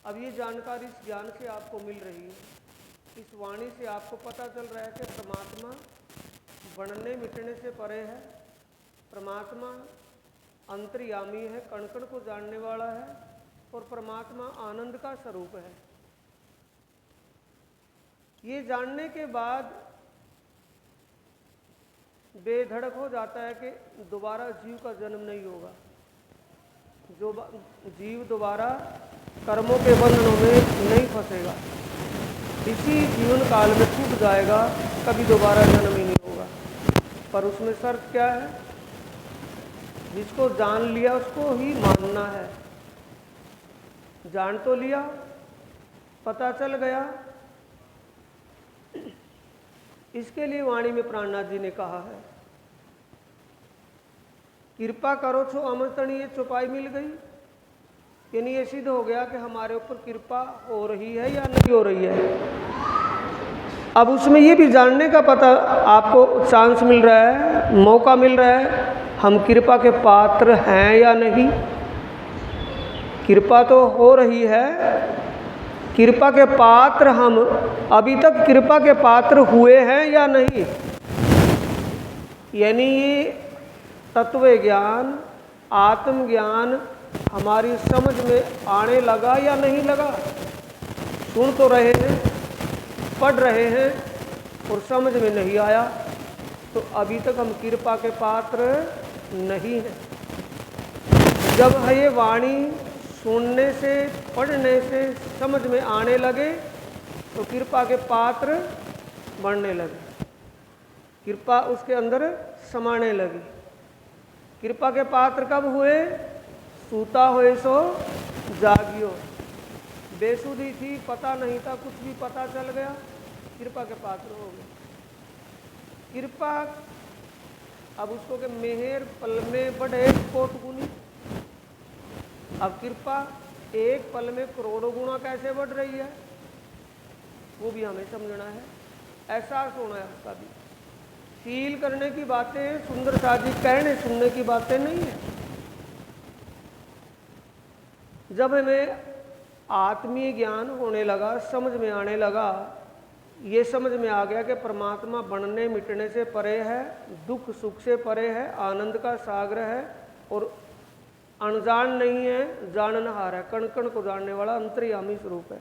अब ये जानकारी इस ज्ञान से आपको मिल रही है, इस वाणी से आपको पता चल रहा है कि परमात्मा बनने मिटने से परे है, परमात्मा अंतर्यामी है, कण कण को जानने वाला है, और परमात्मा आनंद का स्वरूप है। ये जानने के बाद बेधड़क हो जाता है कि दोबारा जीव का जन्म नहीं होगा, जो जीव दोबारा कर्मों के बंधनों में नहीं फंसेगा, इसी जीवन काल में छूट जाएगा, कभी दोबारा जन्म ही नहीं होगा। पर उसमें शर्त क्या है? जिसको जान लिया उसको ही मानना है। जान तो लिया, पता चल गया, इसके लिए वाणी में प्राणनाथ जी ने कहा है, कृपा करो छो अमृतणी, ये चौपाई मिल गई। यानी ये सिद्ध हो गया कि हमारे ऊपर कृपा हो रही है या नहीं हो रही है। अब उसमें ये भी जानने का पता आपको चांस मिल रहा है, मौका मिल रहा है, हम कृपा के पात्र हैं या नहीं। कृपा तो हो रही है, कृपा के पात्र हम अभी तक कृपा के पात्र हुए हैं या नहीं। यानी ये तत्व ज्ञान, आत्मज्ञान हमारी समझ में आने लगा या नहीं लगा। सुन तो रहे हैं, पढ़ रहे हैं, और समझ में नहीं आया, तो अभी तक हम कृपा के पात्र नहीं हैं। जब ये वाणी सुनने से, पढ़ने से समझ में आने लगे तो कृपा के पात्र बढ़ने लगे, कृपा उसके अंदर समाने लगी। कृपा के पात्र कब हुए? सूता हुए सो जागियो। बेसुधी थी, पता नहीं था, कुछ भी पता चल गया, कृपा के पात्र हो गए। कृपा अब उसको के मेहर पल में बढ़े कोट गुनी। अब कृपा एक पल में करोड़ों गुना कैसे बढ़ रही है, वो भी हमें समझना है, एहसास होना है उसका भी। फील करने की बातें, सुंदर साजी कहने सुनने की बातें नहीं है। जब हमें आत्मीय ज्ञान होने लगा, समझ में आने लगा, ये समझ में आ गया कि परमात्मा बनने मिटने से परे है, दुख सुख से परे है, आनंद का सागर है, और अनजान नहीं है, जाननहार है, कण कण को जानने वाला अंतर्यामी स्वरूप है।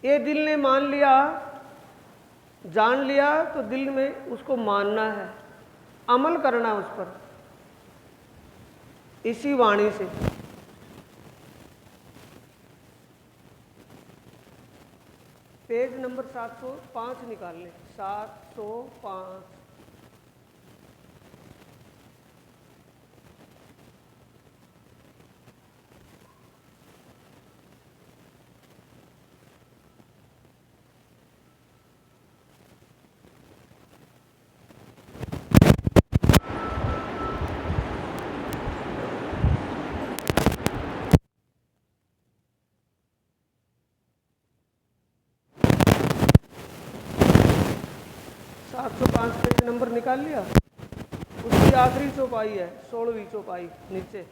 ये दिल ने मान लिया, जान लिया, तो दिल में उसको मानना है, अमल करना उस पर, इसी वाणी से। पेज नंबर 705 निकाल लें, 705। पेज नंबर निकाल लिया। उसकी आखिरी चौपाई है, 16वीं चौपाई नीचे।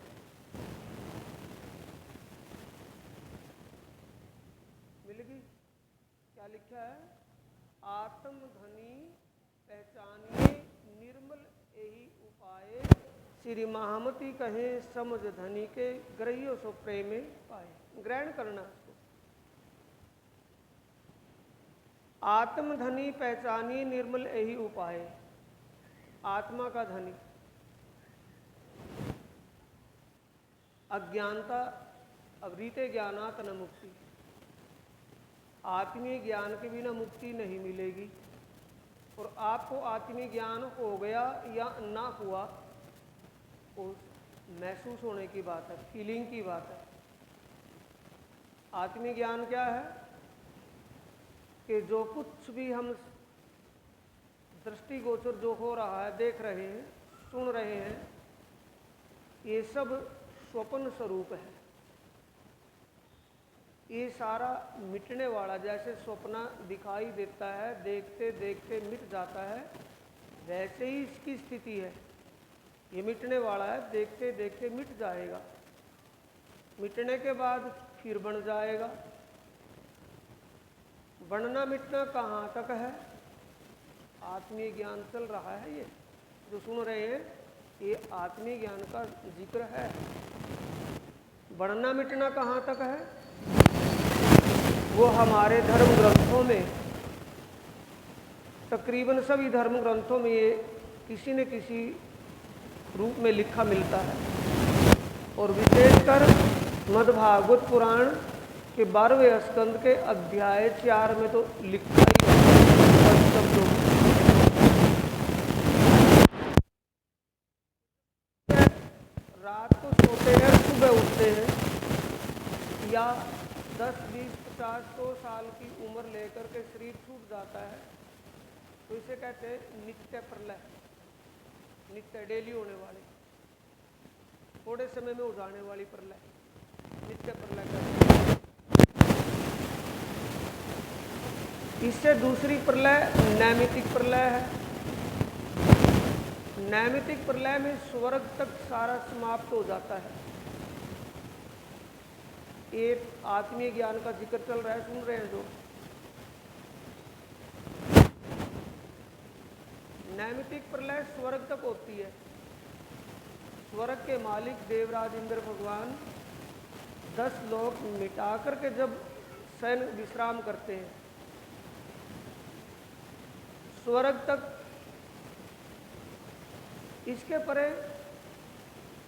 मिल गई? क्या लिखा है? आत्म धनी पहचानिए निर्मल यही उपाय, श्री महामती कहे समझ धनी के ग्रहियों सो प्रेम पाए। ग्रहण करना उसको। आत्म धनी पहचानिए निर्मल यही उपाय, आत्मा का धनी। अज्ञानता अवरीते ज्ञानात न मुक्ति, आत्मीय ज्ञान के बिना मुक्ति नहीं मिलेगी। और आपको आत्मीय ज्ञान हो गया या ना हुआ, वो महसूस होने की बात है, फीलिंग की बात है। आत्मीय ज्ञान क्या है? कि जो कुछ भी हम दृष्टिगोचर जो हो रहा है, देख रहे हैं, सुन रहे हैं, ये सब स्वप्न स्वरूप है। ये सारा मिटने वाला, जैसे स्वप्न दिखाई देता है, देखते देखते मिट जाता है, वैसे ही इसकी स्थिति है। ये मिटने वाला है, देखते देखते मिट जाएगा। मिटने के बाद फिर बन जाएगा। बनना मिटना कहाँ तक है? आत्मीय ज्ञान चल रहा है, ये जो सुन रहे हैं ये आत्मीय ज्ञान का जिक्र है। बनना मिटना कहाँ तक है? वो हमारे धर्म ग्रंथों में, तकरीबन सभी धर्म ग्रंथों में ये किसी न किसी रूप में लिखा मिलता है। और विशेषकर मद्भागवत पुराण के 12वें स्कंद के अध्याय 4 में तो लिखा ही है शब्दों में। रात को सोते हैं, सुबह उठते हैं, या 10, 20, 50, 100 साल की उम्र लेकर के शरीर छूट जाता है, तो इसे कहते हैं नित्य प्रलय। नित्य डेली होने वाली, थोड़े समय में हो जाने वाली प्रलय, नित्य प्रलय कहते हैं। इससे दूसरी प्रलय नैमितिक प्रलय है। नैमितिक प्रलय में स्वर्ग तक सारा समाप्त हो जाता है। एक आत्मीय ज्ञान का जिक्र चल रहा है, सुन रहे हैं जो। नैमितिक प्रलय स्वर्ग तक होती है। स्वर्ग के मालिक देवराज इंद्र भगवान 10 लोक मिटा करके जब शयन विश्राम करते हैं, स्वर्ग तक, इसके परे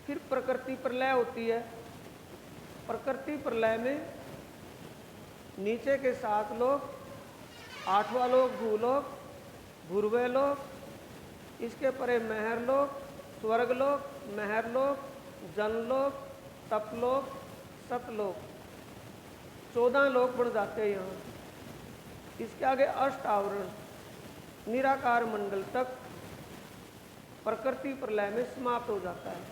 फिर प्रकृति प्रलय होती है। प्रकृति प्रलय में नीचे के 7 लोक, 8वां लोक भूलोक, भूर्वे लोक, इसके परे महरलोक, स्वर्गलोक, महरलोक, जनलोक, तपलोक, सतलोक, 14 लोक बन जाते हैं यहाँ। इसके आगे अष्ट आवरण निराकार मंडल तक प्रकृति प्रलय में समाप्त हो जाता है।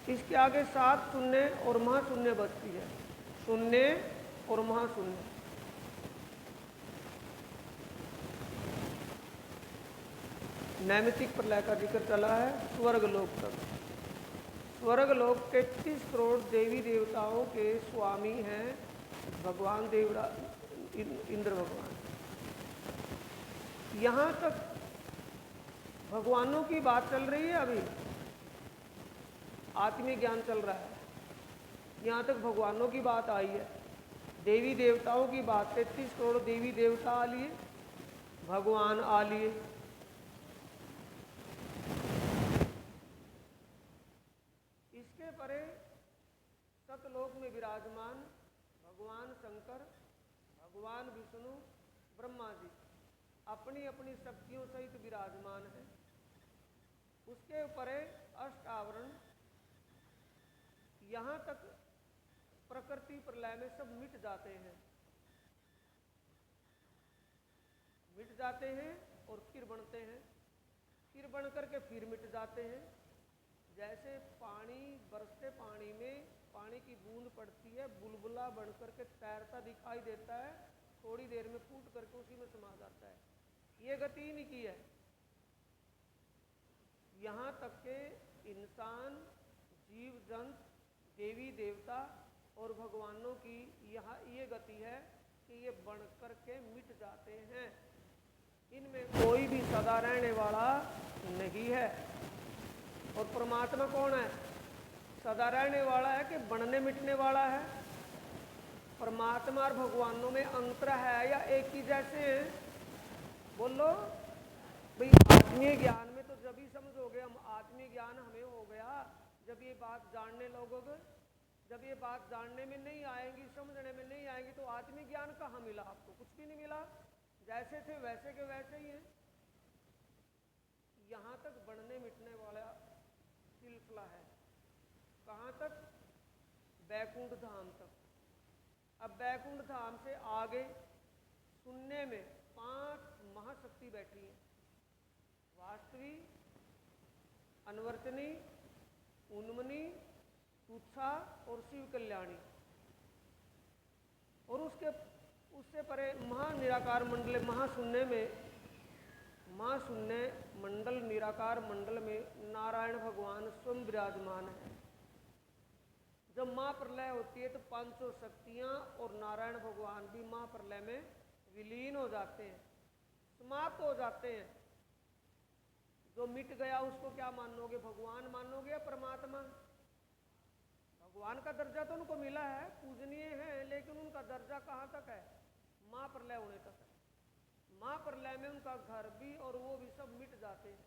इसके आगे 7 शून्य और महाशून्य बचती है। शून्य और महाशून्य। नैमितिक प्रलय का जिक्र चला है स्वर्गलोक तक। स्वर्गलोक 33 करोड़ देवी देवताओं के स्वामी हैं भगवान देवराज इंद्र भगवान। यहाँ तक भगवानों की बात चल रही है। अभी आत्मीय ज्ञान चल रहा है, यहाँ तक भगवानों की बात आई है। देवी देवताओं की बात, 33 करोड़ देवी देवता आ लिए, भगवान आ लिए। इसके परे सतलोक में विराजमान भगवान शंकर, भगवान विष्णु, ब्रह्मा जी अपनी अपनी शक्तियों सहित विराजमान है। उसके परे अष्ट आवरण, यहाँ तक प्रकृति प्रलय में सब मिट जाते हैं, मिट जाते हैं और फिर बनते हैं, फिर बन करके फिर मिट जाते हैं। जैसे पानी, बरसते पानी में पानी की बूंद पड़ती है, बुलबुला बन करके तैरता दिखाई देता है, थोड़ी देर में फूट करके उसी में समा जाता है। ये गति नहीं की है। यहाँ तक के इंसान, जीव जंतु, देवी देवता और भगवानों की यहाँ ये गति है कि ये बन करके मिट जाते हैं। इनमें कोई भी सदा रहने वाला नहीं है। और परमात्मा कौन है? सदा रहने वाला है कि बनने मिटने वाला है? परमात्मा और भगवानों में अंतर है या एक ही जैसे हैं? बोलो भाई। आत्मीय ज्ञान में तो जब ही समझोगे, हम आत्मीय ज्ञान हमें हो गया जब ये बात जानने लगोगे। जब ये बात जानने में नहीं आएंगी, समझने में नहीं आएंगी, तो आत्मीय ज्ञान कहाँ मिला आपको? कुछ भी नहीं मिला। जैसे थे वैसे के वैसे ही हैं। यहाँ तक बनने मिटने वाला सिलसिला है। कहाँ तक? बैकुंठ धाम तक। अब बैकुंठ धाम से आगे शून्य में 5 महाशक्ति बैठी हैं। वास्तवी, अनवर्तनी, उन्मनी, तुच्छा और शिव कल्याणी। और उससे परे महानिराकार मंडल, महाशून्य में, महाशून्य मंडल, निराकार मंडल में नारायण भगवान स्वयं विराजमान है। जब महाप्रलय होती है तो पांचों शक्तियां और नारायण भगवान भी महाप्रलय में विलीन हो जाते हैं, समाप्त हो जाते हैं। जो मिट गया उसको क्या मानोगे, भगवान मानोगे या परमात्मा? भगवान का दर्जा तो उनको मिला है, पूजनीय है, लेकिन उनका दर्जा कहाँ तक है? महाप्रलय होने तक है। महाप्रलय में उनका घर भी और वो भी सब मिट जाते हैं,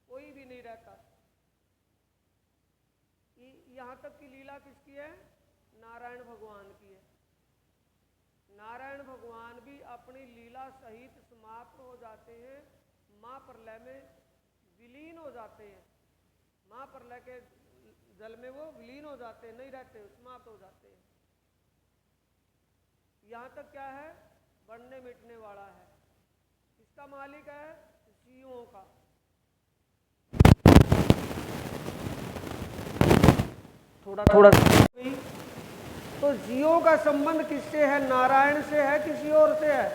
कोई भी नहीं रहता। यहाँ तक की लीला किसकी है? नारायण भगवान की है। नारायण भगवान भी अपनी लीला सहित समाप्त हो जाते हैं, महाप्रलय में विलीन हो जाते हैं। महाप्रलय के जल में वो विलीन हो जाते हैं, नहीं रहते, समाप्त हो जाते हैं। यहाँ तक क्या है? बढ़ने मिटने वाला है। किसका मालिक है? जीवों का। थोड़ा तो जीवों का संबंध किससे है? नारायण से है, किसी और से है?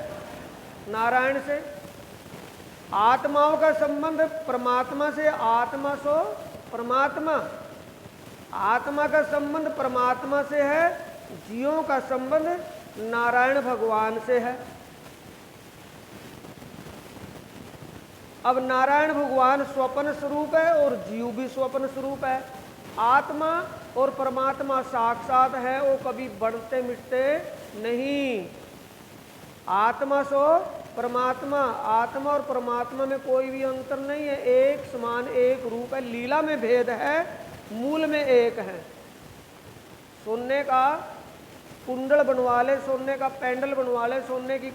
नारायण से। आत्माओं का संबंध परमात्मा से, आत्मा सो परमात्मा। आत्मा का संबंध परमात्मा से है, जीवों का संबंध नारायण भगवान से है। अब नारायण भगवान स्वप्न स्वरूप है और जीव भी स्वप्न स्वरूप है। आत्मा और परमात्मा साक्षात है, वो कभी बढ़ते मिटते नहीं। आत्मा सो परमात्मा, आत्मा और परमात्मा में कोई भी अंतर नहीं है, एक समान एक रूप है। लीला में भेद है, मूल में एक है। सोने का कुंडल बनवा ले, सोने का पैंडल बनवा ले, सोने की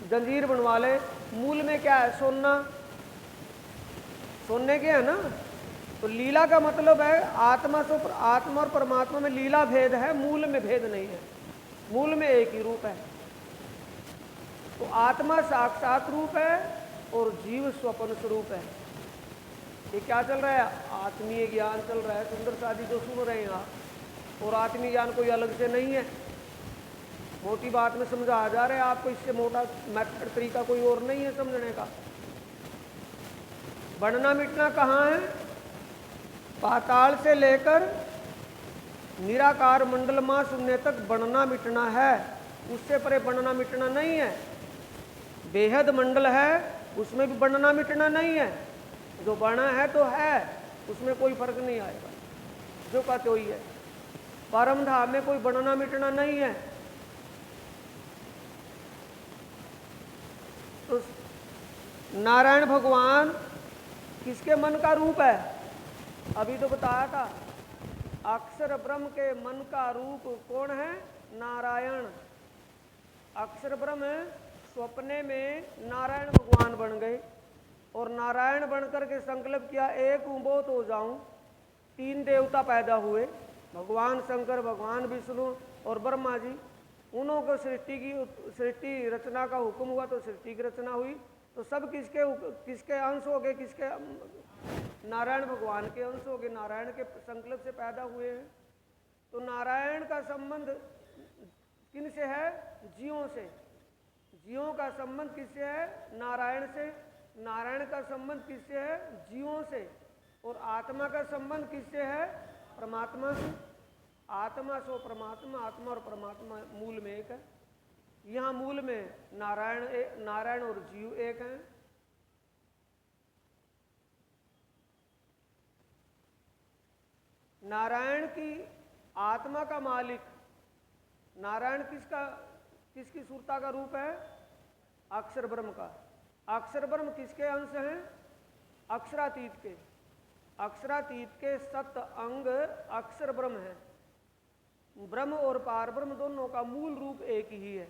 जंजीर बनवा ले, मूल में क्या है? सोना, सोने के है ना। तो लीला का मतलब है आत्मा और परमात्मा में लीला भेद है, मूल में भेद नहीं है, मूल में एक ही रूप है। तो आत्मा साक्षात रूप है और जीव स्वप्न स्वरूप है। ये क्या चल रहा है? आत्मीय ज्ञान चल रहा है। सुंदर साथी जो सुन रहे हैं आप, और आत्मीय ज्ञान कोई अलग से नहीं है, मोटी बात में समझा जा रहा है आपको। इससे मोटा मेथड तरीका कोई और नहीं है समझने का। बढ़ना मिटना कहाँ है? पाताल से लेकर निराकार मंडल मां शून्य तक बढ़ना मिटना है, उससे परे बढ़ना मिटना नहीं है। बेहद मंडल है, उसमें भी बढ़ना मिटना नहीं है। जो बढ़ना है तो है, उसमें कोई फर्क नहीं आएगा, जो का तो ही है। परम धाम में कोई बढ़ना मिटना नहीं है। तो नारायण भगवान किसके मन का रूप है? अभी तो बताया था, अक्षर ब्रह्म के मन का रूप कौन है? नारायण। अक्षर ब्रह्म स्वप्ने में नारायण भगवान बन गए, और नारायण बनकर के संकल्प किया एक हूँ बहुत हो जाऊं। तीन देवता पैदा हुए, भगवान शंकर, भगवान विष्णु और ब्रह्मा जी। उन्हों को सृष्टि रचना का हुक्म हुआ तो सृष्टि की रचना हुई। तो सब किसके अंश हो गए? किसके? नारायण भगवान के अंश हो गए, नारायण के संकल्प से पैदा हुए हैं। तो नारायण का संबंध किन से है? जीवों से। जीवों का संबंध किससे है? नारायण से। नारायण का संबंध किससे है? जीवों से। और आत्मा का संबंध किससे है? परमात्मा से। आत्मा सो परमात्मा, आत्मा और परमात्मा मूल में एक है। यहाँ मूल में नारायण और जीव एक हैं। नारायण की आत्मा का मालिक, नारायण किसकी सुरता का रूप है? अक्षर ब्रह्म का। अक्षर ब्रह्म किसके अंश हैं? अक्षरातीत के। अक्षरातीत के सत अंग अक्षर ब्रह्म है। ब्रह्म और पार ब्रह्म दोनों का मूल रूप एक ही है।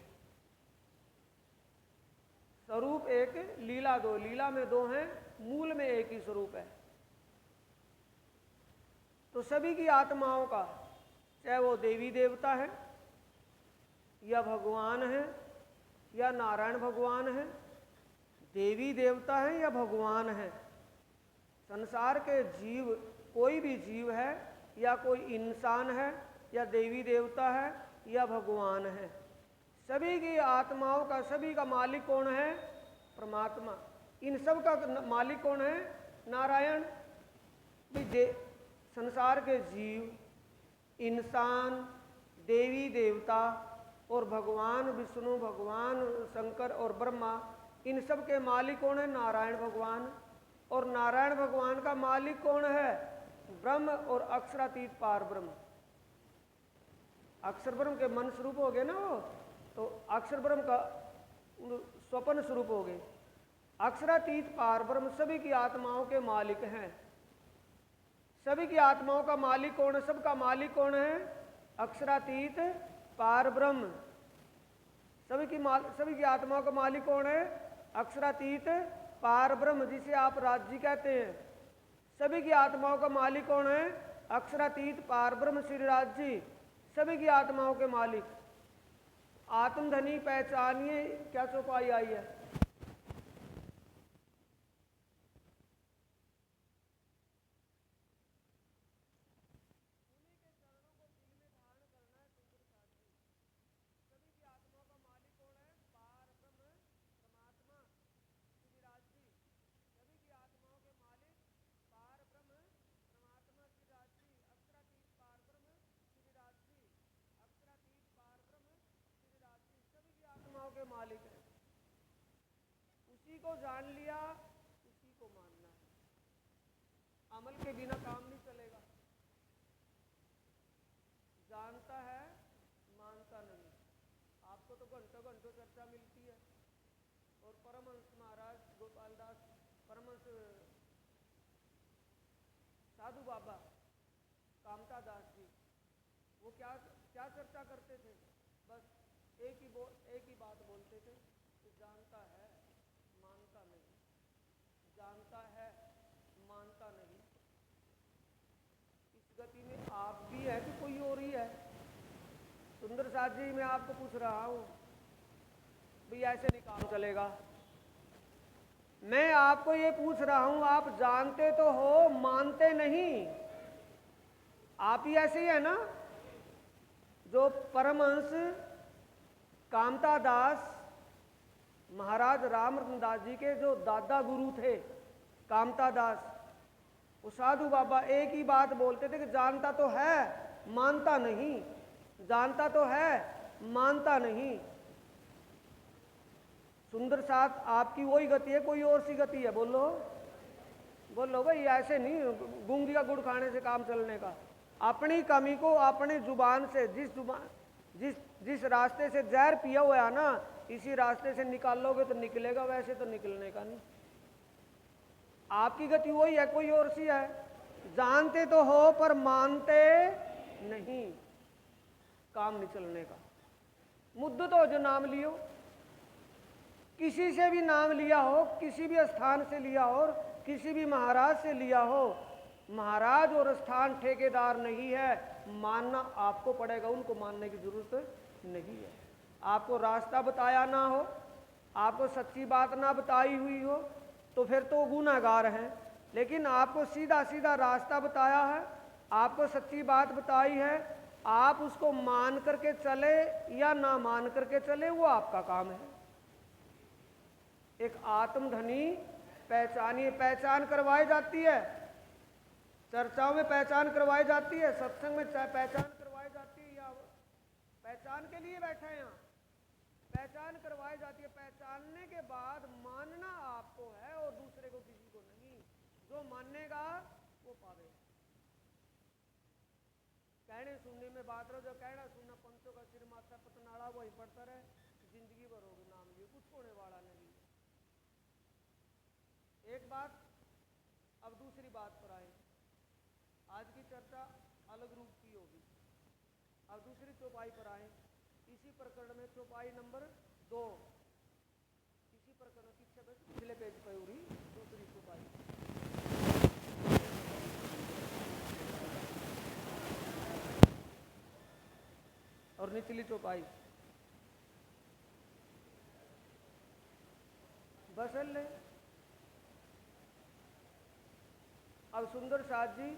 स्वरूप एक, लीला दो। लीला में दो हैं, मूल में एक ही स्वरूप है। तो सभी की आत्माओं का, चाहे वो देवी देवता है या भगवान है या नारायण भगवान है, देवी देवता है या भगवान है, संसार के जीव, कोई भी जीव है या कोई इंसान है या देवी देवता है या भगवान है, सभी की आत्माओं का, सभी का मालिक कौन है? परमात्मा। इन सब का मालिक कौन है? नारायण। संसार के जीव इंसान, देवी देवता और भगवान विष्णु, भगवान शंकर और ब्रह्मा, इन सब के मालिक कौन है? नारायण भगवान। और नारायण भगवान का मालिक कौन है? ब्रह्म और अक्षरातीत पार ब्रह्म। अक्षर ब्रह्म के मन स्वरूप हो गए ना वो, तो अक्षर ब्रह्म का स्वपन स्वरूप हो गए। अक्षरातीत पार ब्रह्म सभी की आत्माओं के मालिक हैं। सभी की आत्माओं का मालिक कौन है? सबका मालिक कौन है? अक्षरातीत पार ब्रह्म। सभी की आत्माओं का मालिक कौन है? अक्षरातीत पार ब्रह्म, जिसे आप राज्य कहते हैं। सभी की आत्माओं का मालिक कौन है? अक्षरातीत पार ब्रह्म श्री राज्य, सभी की आत्माओं के मालिक। आत्मधनी पहचानिए, क्या चौपाई आई है? के मालिक है। उसी को जान लिया, उसी को मानना है। अमल के बिना काम नहीं चलेगा। जानता है, मानता नहीं। आपको तो घंटों घंटों चर्चा मिलती है। और परमहंस महाराज गोपाल दास, परमहंस साधु बाबा कामता दास जी, वो क्या क्या चर्चा करते थे? बस एक ही बात बोलते थे कि जानता है, मानता नहीं। जानता है, मानता नहीं। इस गति में आप भी है कि कोई और ही है? सुंदर साथ जी, मैं आपको पूछ रहा हूं, भाई ऐसे नहीं काम चलेगा। मैं आपको ये पूछ रहा हूं, आप जानते तो हो, मानते नहीं। आप ही ऐसे ही है ना? जो परमहंस कामता दास महाराज रामरतन दास जी के जो दादा गुरु थे, कामता दास, वो साधु बाबा एक ही बात बोलते थे कि जानता तो है, मानता नहीं। जानता तो है, मानता नहीं। सुंदर साथ, आपकी वही गति है, कोई और सी गति है? बोलो बोलो भाई, ऐसे नहीं गूंगी का गुड़ खाने से काम चलने का। अपनी कमी को अपनी जुबान से, जिस रास्ते से जहर पिया हुआ है ना, इसी रास्ते से निकालोगे तो निकलेगा, वैसे तो निकलने का नहीं। आपकी गति वही है, कोई और सी है। जानते तो हो पर मानते नहीं, काम नहीं चलने का। मुद्दत हो जो नाम लियो, किसी से भी नाम लिया हो, किसी भी स्थान से लिया हो, किसी भी महाराज से लिया हो, महाराज और स्थान ठेकेदार नहीं है, मानना आपको पड़ेगा। उनको मानने की जरूरत नहीं है। आपको रास्ता बताया ना हो, आपको सच्ची बात ना बताई हुई हो, तो फिर तो गुनाहगार हैं। लेकिन आपको सीधा सीधा रास्ता बताया है, आपको सच्ची बात बताई है, आप उसको मान करके चले या ना मान करके चले, वो आपका काम है। एक आत्मधनी पहचानिए, पहचान करवाई जाती है, चर्चाओं में पहचान करवाई जाती है, सत्संग में पहचान करवाई जाती है, या पहचान के लिए बैठे हैं यहाँ? पहचान करवाई जाती है। पहचानने के बाद मानना आपको है और दूसरे को, किसी को नहीं। जो मानेगा वो पावेगा। कहने सुनने में बात रहो, जो कहना सुनना पंचों का सिर माथा पतनाड़ा वही पड़ता रहे, जिंदगी भर होगी नाम लिए, कुछ होने वाला नहीं। एक बात, अब दूसरी बात पर आए। आज की चर्चा अलग रूप की होगी। अब दूसरी चौपाई पर आए। इसी प्रकरण में चौपाई नंबर 2, इसी प्रकरण पिछले पेज पर हुई दूसरी चौपाई। और निचली चौपाई बस ले। अब सुंदर साथ जी,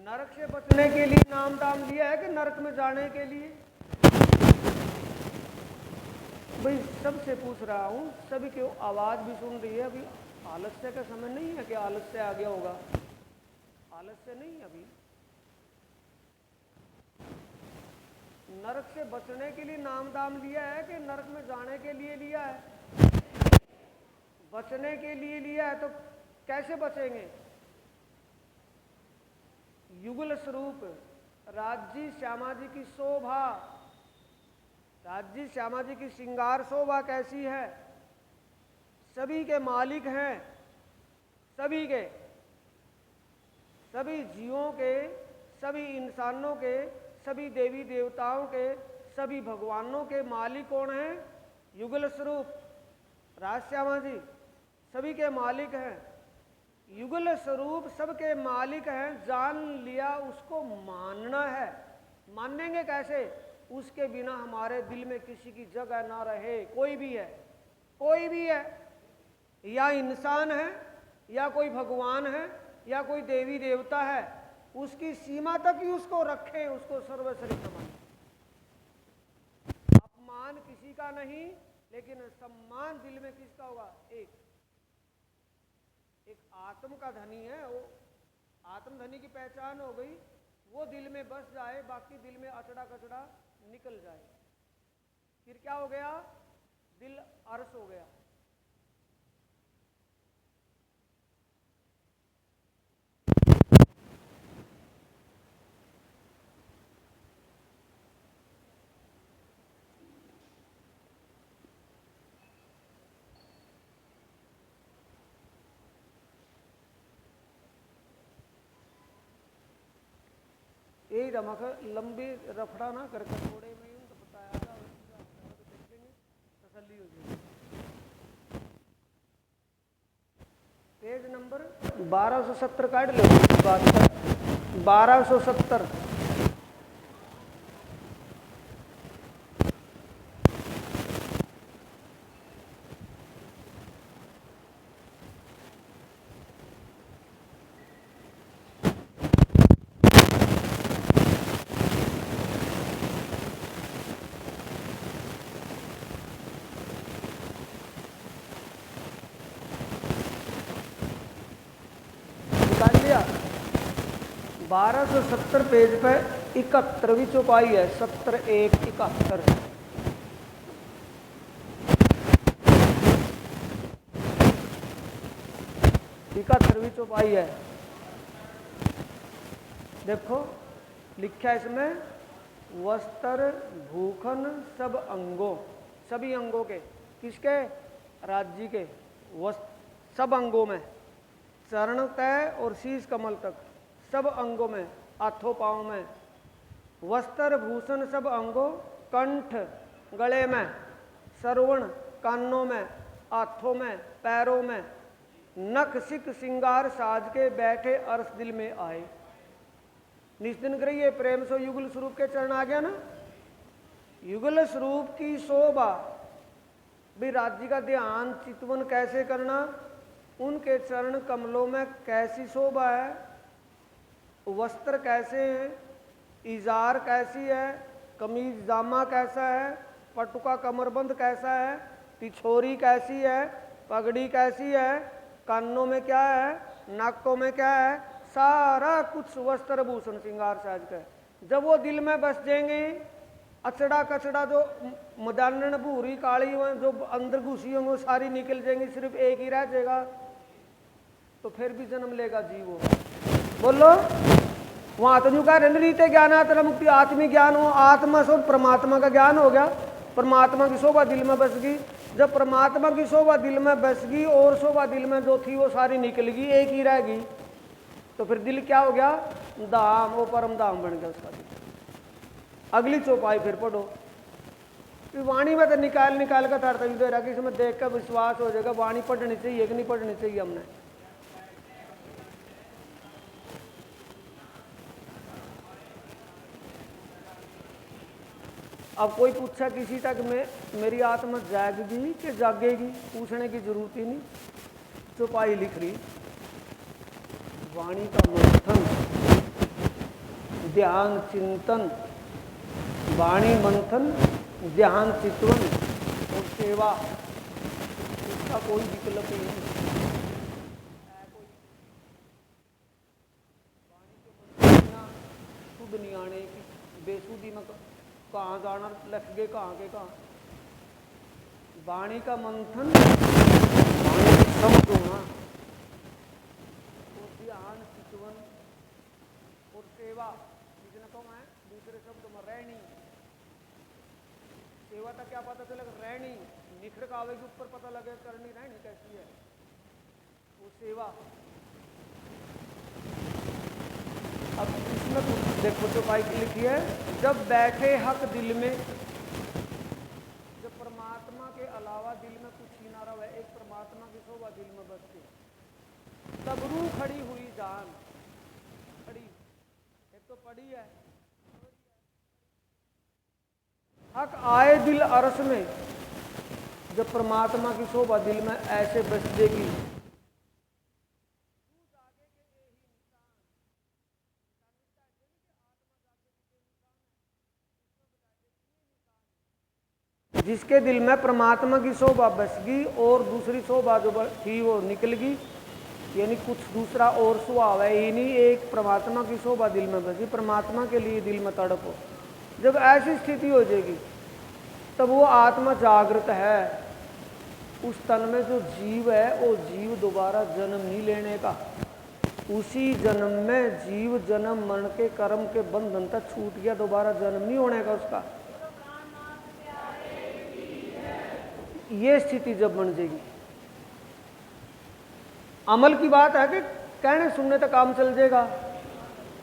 नरक से बचने के लिए नाम दाम लिया है कि नरक में जाने के लिए? भाई सबसे पूछ रहा हूँ, सभी की आवाज़ भी सुन रही है। अभी आलस्य का समय नहीं है कि आलस्य आ गया होगा, आलस्य नहीं है अभी। नरक से बचने के लिए नाम दाम लिया है कि नरक में जाने के लिए लिया है? बचने के लिए लिया है, तो कैसे बचेंगे? युगल स्वरूप राज्य श्यामा जी की शोभा, राज्य श्यामा जी की श्रृंगार शोभा कैसी है? सभी के मालिक हैं, सभी के, सभी जीवों के, सभी इंसानों के, सभी देवी देवताओं के, सभी भगवानों के मालिक कौन है? युगल स्वरूप राज श्यामा जी सभी के मालिक हैं। युगल स्वरूप सबके मालिक हैं, जान लिया, उसको मानना है। मानेंगे कैसे? उसके बिना हमारे दिल में किसी की जगह ना रहे। कोई भी है, कोई भी है, या इंसान है, या कोई भगवान है, या कोई देवी देवता है, उसकी सीमा तक ही उसको रखें, उसको सर्वश्रेष्ठ माने। अपमान किसी का नहीं, लेकिन सम्मान दिल में किसका होगा? एक आत्म का धनी है, वो आत्म धनी की पहचान हो गई, वो दिल में बस जाए, बाकी दिल में अचड़ा कचड़ा निकल जाए, फिर क्या हो गया? दिल अरस हो गया। यही रमक लंबी रफड़ा ना करके थोड़े में यूं तो बताया था, तो देखेंगे तसल्ली हो जाएगी। पेज नंबर 1270 काट लो बात का, 1270। निकाल लिया? 1270 पेज पे 71वीं चौपाई है, 71 71वीं चौपाई है। देखो लिखा है इसमें, वस्त्र भूखन सब अंगों, सभी अंगों के, किसके? राज्य के। वस्त्र सब अंगों में, चरण तय और शीश कमल तक सब अंगों में, हाथों पाँव में। वस्त्र भूषण सब अंगों, कंठ गले में, श्रवण कानों में, हाथों में, पैरों में, नख सिक श्रृंगार साज के बैठे अर्श दिल में आए। निश्चिन करिए प्रेम से युगल स्वरूप के चरण आ गया ना। युगल स्वरूप की शोभा भी राज्य का ध्यान चितवन कैसे करना, उनके चरण कमलों में कैसी शोभा है, वस्त्र कैसे हैं, इजार कैसी है, कमीज जामा कैसा है, पटुका कमरबंद कैसा है, पिछोरी कैसी है, पगड़ी कैसी है, कानों में क्या है, नाकों में क्या है, सारा कुछ वस्त्र भूषण श्रृंगार साज का। जब वो दिल में बस जाएंगे, अचड़ा कचड़ा जो मदानन भूरी काली जो अंदर घुसी होंगे वो सारी निकल जाएंगी, सिर्फ एक ही रह जाएगा, तो फिर भी जन्म लेगा जीव वो। बोलो, वहां तो का रीते ज्ञान आता मुक्ति आत्मिक ज्ञान हो, आत्मा से परमात्मा का ज्ञान हो गया, परमात्मा की शोभा दिल में बस गई। जब परमात्मा की शोभा दिल में बस गई और शोभा दिल में जो थी वो सारी निकल गई, एक ही रह गई, तो फिर दिल क्या हो गया? धाम, वो परम धाम बन गया उसका दिल। अगली चौपाई फिर पढ़ो, वाणी में तो निकाल निकाल कर तारता दे रहा कि इसमें देख कर विश्वास हो जाएगा वाणी पढ़नी चाहिए कि नहीं पढ़नी चाहिए हमने। अब कोई पूछा किसी तक में मेरी आत्मा जागेगी कि जागेगी, पूछने की जरूरत ही नहीं, चौपाई लिख रही। वाणी का मंथन, ध्यान चिंतन, वाणी मंथन, ध्यान चितवन और सेवा, इसका कोई विकल्प ही नहीं। वाणी के मंथन शुद्ध नियाणे की बेसुदी में कहाँ जाना लग गए, कहाँ के कहाँ। वाणी का मंथन, वाणी की समझ होना, और ध्यान चितवन और सेवा, जिसने तो मैं दूसरे शब्द में रहनी। सेवा तक क्या पता चलेगा? रहनी, निखर का आवे के ऊपर पता लगे करनी रहनी कैसी है वो सेवा। अब इसमें कुछ देखो तो भाई की लिखी है, जब बैठे हक दिल में, जब परमात्मा के अलावा दिल में कुछ ही ना रहे, एक परमात्मा की शोभा दिल में बसती, तब रूह खड़ी हुई जान। खड़ी, एक तो पड़ी है, हक आए दिल अरस में, जब परमात्मा की शोभा दिल में ऐसे बस देगी, जिसके दिल में परमात्मा की शोभा बस गई और दूसरी शोभा जो थी वो निकल गई, यानी कुछ दूसरा और स्वभाव है ही नहीं, एक परमात्मा की शोभा दिल में बस गई, परमात्मा के लिए दिल में तड़प हो। जब ऐसी स्थिति हो जाएगी तब वो आत्मा जागृत है। उस तन में जो जीव है वो जीव दोबारा जन्म नहीं लेने का, उसी जन्म में जीव जन्म मरण के कर्म के बंधन तक छूट गया, दोबारा जन्म नहीं होने का उसका। ये स्थिति जब बन जाएगी, अमल की बात है कि कहने सुनने तक काम चल जाएगा।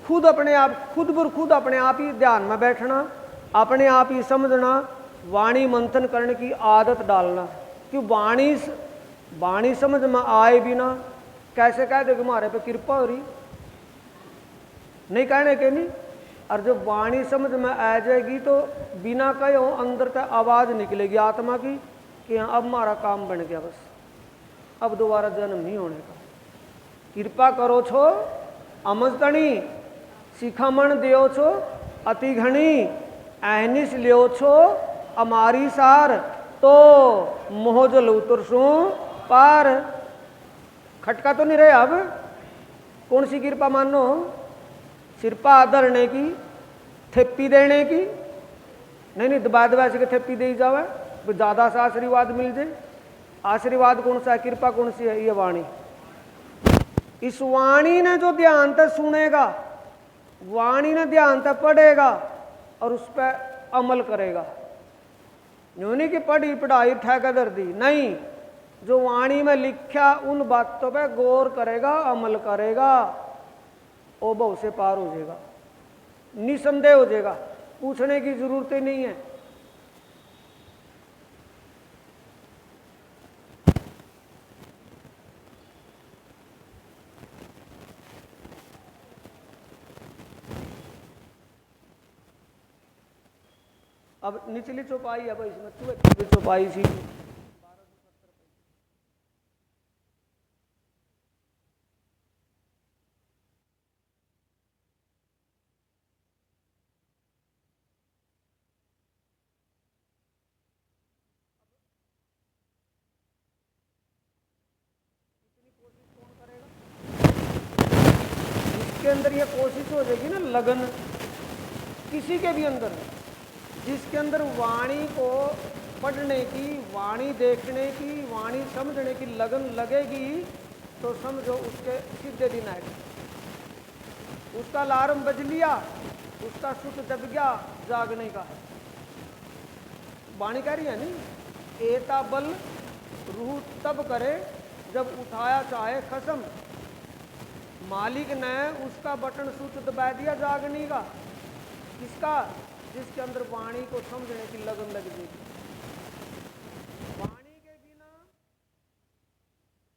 खुद अपने आप, खुद बर खुद अपने आप ही ध्यान में बैठना, अपने आप ही समझना, वाणी मंथन करने की आदत डालना। कि वाणी समझ में आए बिना कैसे कह दे कि हमारे पे कृपा हो रही, नहीं कहने के नहीं। और जब वाणी समझ में आ जाएगी तो बिना कहे हो अंदर तक आवाज निकलेगी आत्मा की कि हाँ अब हमारा काम बन गया, बस अब दोबारा जन्म नहीं होने का। कृपा करो छो अमजतणी, शिखामण देओ छो अति घनी, ऐनिस लियो छो अमारी सार, तो मोहजल उतरसू पार। खटका तो नहीं रहे अब, कौन सी कृपा मानो? सिरपा धरने की, थेपी देने की? नहीं दबा दबा से थेपी दे जावे, ज्यादा सा आशीर्वाद मिल जाए। आशीर्वाद कौन सा है, कृपा कौन सी है? ये वाणी। इस वाणी ने जो ध्यान तक सुनेगा, वाणी ने ध्यान तक पढ़ेगा और उस पर अमल करेगा। यूं नहीं कि पढ़ी पढ़ाई ठेका दर दी, नहीं, जो वाणी में लिखा उन बातों पे गौर करेगा, अमल करेगा, ओ बहु से पार हो जाएगा, निसंदेह हो जाएगा, पूछने की जरूरत ही नहीं है। अब निचली चौपाई है भाई, इसमें चौथी चौपाई सी, इसके अंदर ये कोशिश हो जाएगी ना, लगन किसी के भी अंदर, जिसके अंदर वाणी को पढ़ने की, वाणी देखने की, वाणी समझने की लगन लगेगी, तो समझो उसके सीधे दिन आएगा। उसका अलार्म बज लिया, उसका सुत दब गया जागने का। वाणी कह रही है नहीं, एता बल रूह तब करे जब उठाया चाहे खसम। मालिक ने उसका बटन सुत दबा दिया जागने का। किसका? जिसके अंदर वाणी को समझने की लगन लग जाएगी। वाणी के बिना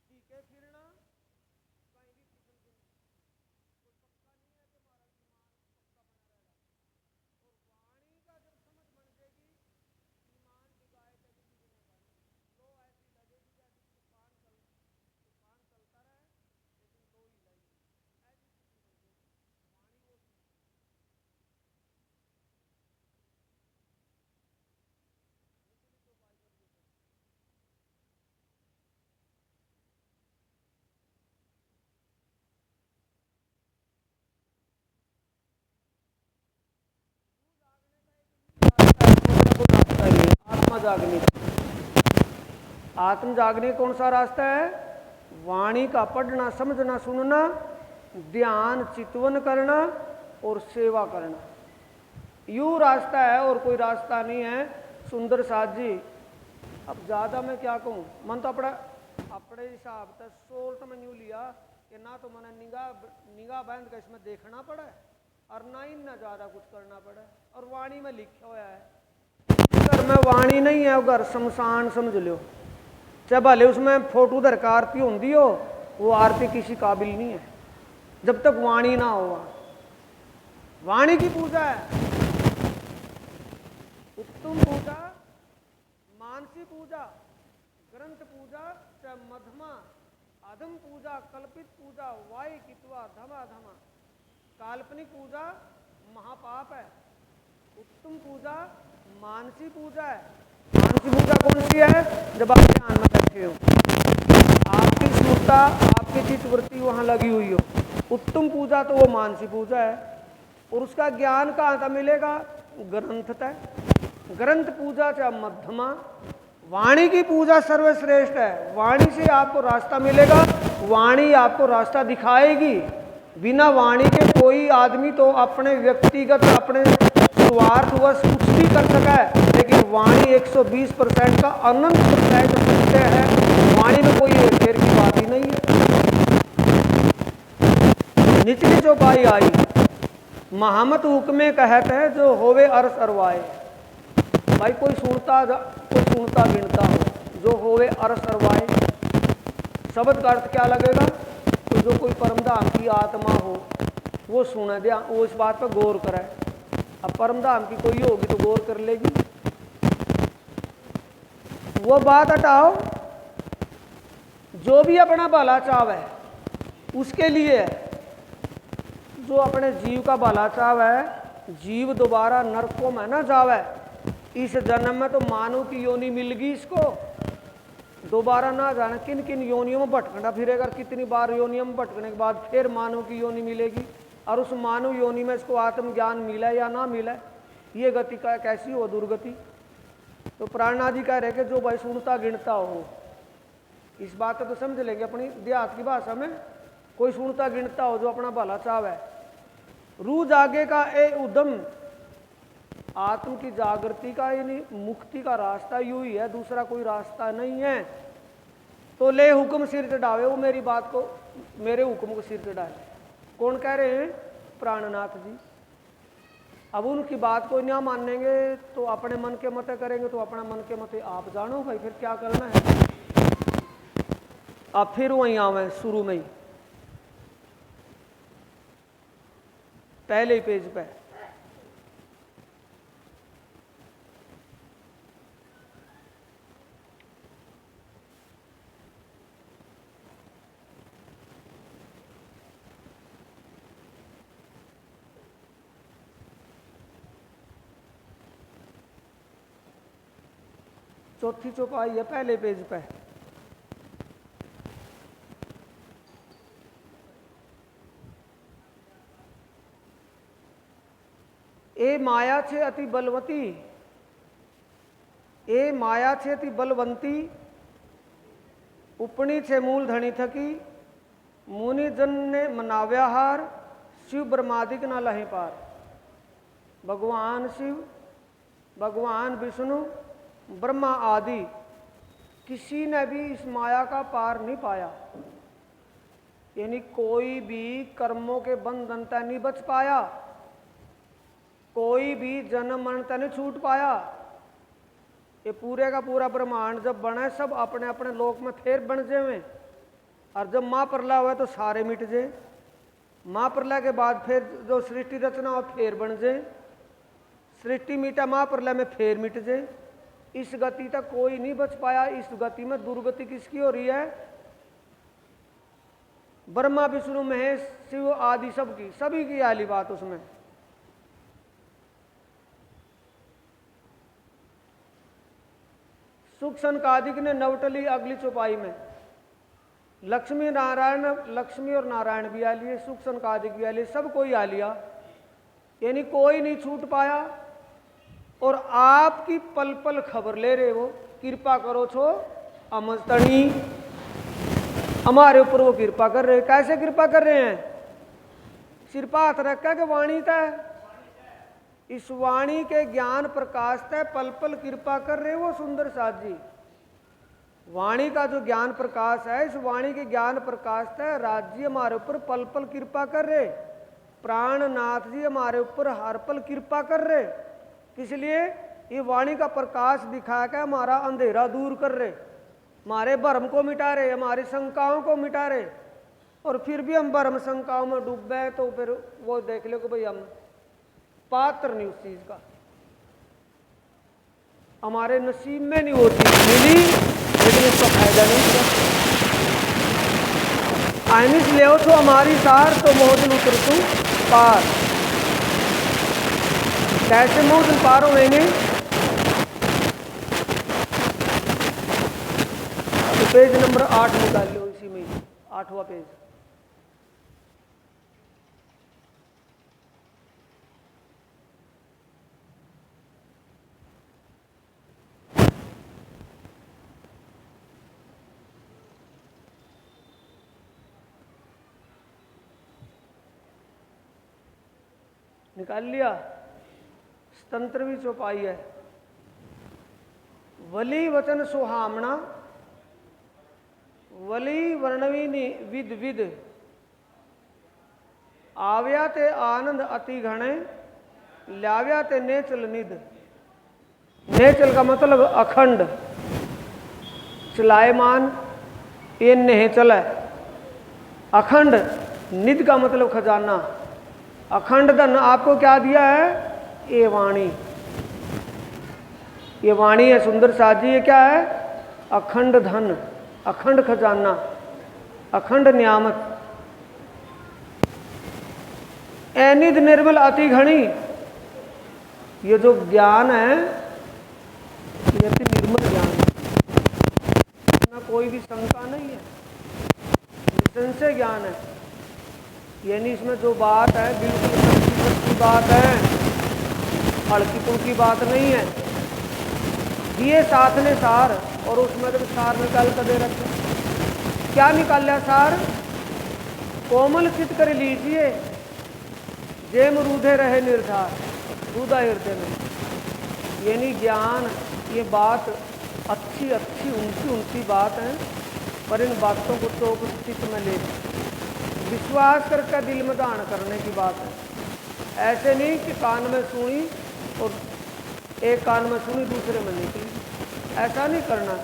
टीके फिरना कहीं भी फिसल नहीं, कोई पक्का नहीं है कि हमारा ईमान पक्का बना रहेगा। और वाणी का जब समझ बन जाएगी, ईमान डिगाए कभी गिरेगा नहीं। लो ऐसी लगेगी जैसे तूफान चलता रहे लेकिन लो ही लगेगी, ऐसी स्थिति बन जाएगी। वाणी वो जागने का। आत्म जागने कौन सा रास्ता है? वाणी का पढ़ना, समझना, सुनना, ध्यान चितवन करना और सेवा करना, यूं रास्ता है और कोई रास्ता नहीं है। सुंदर साथ जी, अब ज़्यादा मैं क्या कहूँ, मन तो अपने हिसाब से सोल्ट में यूँ लिया कि ना तो मैंने निगाह बंद का इसमें देखना पड़ा और ना ही ना ज़्यादा कुछ करना पड़ा। और वाणी में लिखा हुआ है, घर में वाणी नहीं है, घर शमशान समझ लो। चाहे भले उसमें फोटो धर का आरती होती हो, वो आरती किसी काबिल नहीं है जब तक वाणी ना हो। वाणी की पूजा है उत्तम पूजा, मानसी पूजा, ग्रंथ पूजा, चाहे मध्यमा, अधम पूजा, कल्पित पूजा, वाय कितवा धमा धमा, काल्पनिक पूजा महापाप है। उत्तम पूजा मानसी पूजा है। मानसी पूजा कौन सी है? जब आप ध्यान में बैठे हो, आपकी स्मृता, आपकी चित्तवृत्ति वहां लगी हुई हो। उत्तम पूजा तो वो मानसी पूजा है। और उसका ज्ञान कहाँ का मिलेगा? ग्रंथतः। ग्रंथ पूजा चाहे मध्यमा, वाणी की पूजा सर्वश्रेष्ठ है। वाणी से आपको रास्ता मिलेगा, वाणी आपको रास्ता दिखाएगी। बिना वाणी के कोई आदमी तो अपने व्यक्तिगत, अपने स्वार्थवश कुछ भी कर सका है, लेकिन वाणी 120% का अनंत % सत्य है। वाणी में कोई हेर की बात ही नहीं है। निचली चौपाई आई, महामत हुक्मे कहत है जो होवे अरस अरवाए। भाई कोई सुनता गिनता हो, जो होवे अरस अरवाए। शब्द का अर्थ क्या लगेगा? तो जो कोई परमधाम की आत्मा हो वो सुने, दे वो इस बात पर गौर करे। अब परमधाम की कोई होगी तो गौर कर लेगी। वो बात हटाओ, जो भी अपना भला चावे उसके लिए है। जो अपने जीव का भला चावे, जीव दोबारा नरकों में ना जावे। इस जन्म में तो मानव की योनि मिल गई इसको, दोबारा ना जाने किन किन योनियों में भटकना फिरेगा। कितनी बार योनियों में भटकने के बाद फिर मानव की योनि मिलेगी, और उस मानव योनि में इसको आत्मज्ञान मिला या ना मिला, ये गति का कैसी हो दुर्गति। तो प्राणनाथ जी कह रहे कि जो भाई सुनता गिनता हो, इस बात को तो समझ लेंगे अपनी देहात की भाषा में। कोई सुनता गिनता हो जो अपना भला चावे, रू जागे का ए उदम, आत्म की जागृति का यानी मुक्ति का रास्ता यू ही है, दूसरा कोई रास्ता नहीं है। तो ले हुक्म सिर चढ़ावे, वो मेरी बात को, मेरे हुक्म को सिर चढ़ाए। कौन कह रहे हैं? प्राणनाथ जी। अब उनकी बात को ना मानेंगे तो अपने मन के मते करेंगे, तो अपना मन के मते आप जानो भाई, फिर क्या करना है। अब फिर वहीं आवे शुरू में ही, पहले ही पेज पे। चौथी चौपाई है पहले पेज पे। ए माया छे अति बलवती, ए माया छे अति बलवंती, उपनी छे मूल धनी थकी, मुनि जन ने मनाव्या हार, शिव ब्रह्मादिक ना लहे पार। भगवान शिव, भगवान विष्णु, ब्रह्मा आदि किसी ने भी इस माया का पार नहीं पाया। यानी कोई भी कर्मों के बंधन तक नहीं बच पाया, कोई भी जन्म मरण तक नहीं छूट पाया। ये पूरे का पूरा ब्रह्मांड जब बने, सब अपने अपने लोक में फिर बन जाए, और जब महाप्रलय हुआ तो सारे मिट जाए। महाप्रलय के बाद फिर जो सृष्टि रचना हो फिर बन जाए, सृष्टि मिटा महाप्रलय में फिर मिट जाए। इस गति तक कोई नहीं बच पाया। इस गति में दुर्गति किसकी हो रही है? ब्रह्मा विष्णु महेश शिव आदि सबकी, सभी की आली बात उसमें। सुख सनकादिक ने नवटली अगली चौपाई में, लक्ष्मी नारायण, लक्ष्मी और नारायण भी आ लिए, सुख सनकादिक भी आ लिए, सब कोई आ लिया। यानी कोई नहीं छूट पाया। और आपकी पल पल खबर ले रहे हो। कृपा करो छो अमस्तनी, हमारे ऊपर वो कृपा कर रहे। कैसे कृपा कर रहे हैं? सिर पर हाथ रख के वाणी तय, इस वाणी के ज्ञान प्रकाश तय पल पल कृपा कर रहे वो सुंदर साथ जी। वाणी का जो ज्ञान प्रकाश है, इस वाणी के ज्ञान प्रकाश तय राज्य हमारे ऊपर पल पल कृपा कर रहे। प्राणनाथ जी हमारे ऊपर हर पल कृपा कर रहे। किस लिए? ये वाणी का प्रकाश दिखा के हमारा अंधेरा दूर कर रहे, हमारे भ्रम को मिटा रहे, हमारी शंकाओं को मिटा रहे। और फिर भी हम भ्रम शंकाओं में डूब गए तो फिर वो देख लो कि भाई हम पात्र नहीं उस चीज का, हमारे नसीब में नहीं वो चीज मिली, लेकिन उसका फायदा नहीं किया। आइनिस ले तो हमारी सार तो मोहदिन उतर तू पार। कैसे मोहदिन पार होंगे? तो पेज नंबर 8 निकाल लो, इसी में 8वां पेज। निकाल लिया? 77वीं चौपाई है। वली वचन सुहामना, वली वर्णवी विद विद, आव्या ते आनंद अति घणे, लाव्या ते नेचल निध। नेचल का मतलब अखंड, चलायमान, ये नेचल है। अखंड, निध का मतलब खजाना। अखंड धन आपको क्या दिया है? ये वाणी। ये वाणी है सुंदर साथ जी। ये क्या है? अखंड धन, अखंड खजाना, अखंड नियामत। एनिध निर्मल अति घनी, ये जो ज्ञान है ये अति निर्मल ज्ञान है, इसमें कोई भी शंका नहीं है, निसंशय ज्ञान है। यानी इसमें जो बात है बिल्कुल सच्ची बात है, हल्की फुल्की बात नहीं है। दिए साथ ने सार, और उसमें तो सार निकाल कर दे रखे। क्या निकाल लिया सार? कोमल चित कर लीजिए, जेम रूधे रहे निर्धार, रूधा हृदय में। यानी ज्ञान, ये बात अच्छी अच्छी ऊंची बात है, पर इन बातों को तो चित्त में ले विश्वास करके दिल में दान करने की बात है। ऐसे नहीं कि कान में सुनी और एक कान में सुनी दूसरे में निकली, ऐसा नहीं करना।